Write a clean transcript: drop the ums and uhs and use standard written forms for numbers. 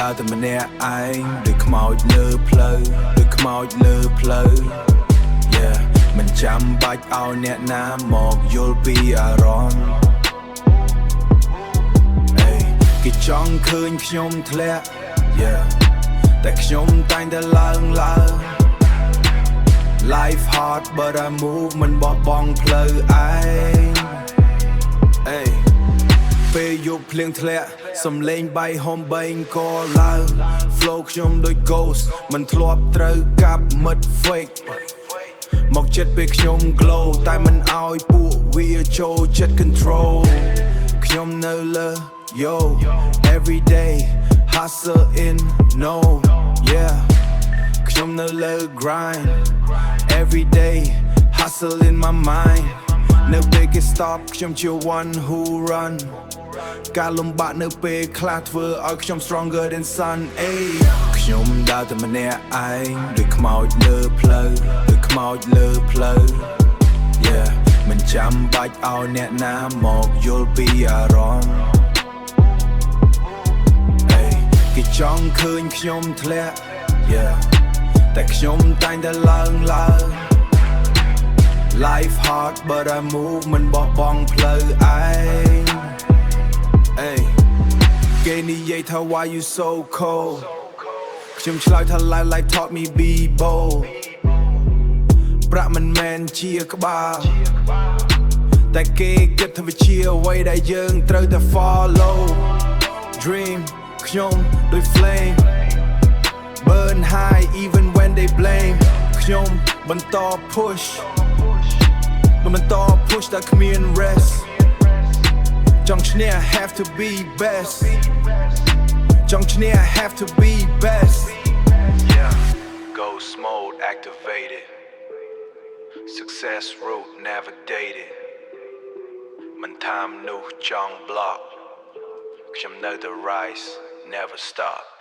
ដើរតែម្នាក់ឯងដូចខ្មោចលើផ្លូវដូចខ្មោចលើផ្លូវ Yeah មិនចាំបាច់ឲ្យអ្នកណាមកយល់ពីអារម្មណ៍គេចង់ឃើញខ្ញុំធ្លាក់ Yeah តែខ្ញុំតែងតែឡើងឡើង Life hard but I move មិនបោះបង់ផ្លូវឯងពេលយប់ភ្លៀងធ្លាក់សំឡេងបៃហុំបែងក៏ឡើង Flow ខ្ញុំដូច Ghost មិនធ្លាប់ត្រូវកាប់មិត្ត Fake មកចិត្តពេលខ្ញុំ glow តែមិនឲ្យពួកវាចូលចិត្ត control ខ្ញុំនៅលើ Yo every day hustle in no Yeah ខ្ញុំនៅលើ grind every day hustle in my mind នៅពេលគេ stop ខ្ញុំជា one who run ការលំបាកនៅពេលខ្លះធ្វើឲ្យខ្ញុំ stronger than sun ខ្ញុំដើរតែម្នាក់ឯងដូចខ្មោចលើផ្លូវដូចខ្មោចលើផ្លូវ Yeah មិនចាំបាច់ឲ្យអ្នកណាមកយល់ពីអារម្មណ៍គេចង់ឃើញខ្ញុំធ្លាក់ Yeah តែខ្ញុំតែងតែឡើងឡើង Life hard but I move មិនបោះបង់ផ្លូវឯងគេនិយាយថា why you so cold ខ្ញុំឆ្លើយថា life taught me be bold ប្រាក់មិនមែនជាក្បាលតែគេគិតថាវាជាអ្វីដែលយើងត្រូវតែ follow Dream ខ្ញុំដូច flame Burn high even when they blame ខ្ញុំបន្ត push តែគ្មាន rest ចង់ឈ្នះ have to be best ចង់ឈ្នះ have to be best Yeah Ghost mode activated Success route navigated មិនថាមនុស្សចង់ block ខ្ញុំនៅតែ rise never stop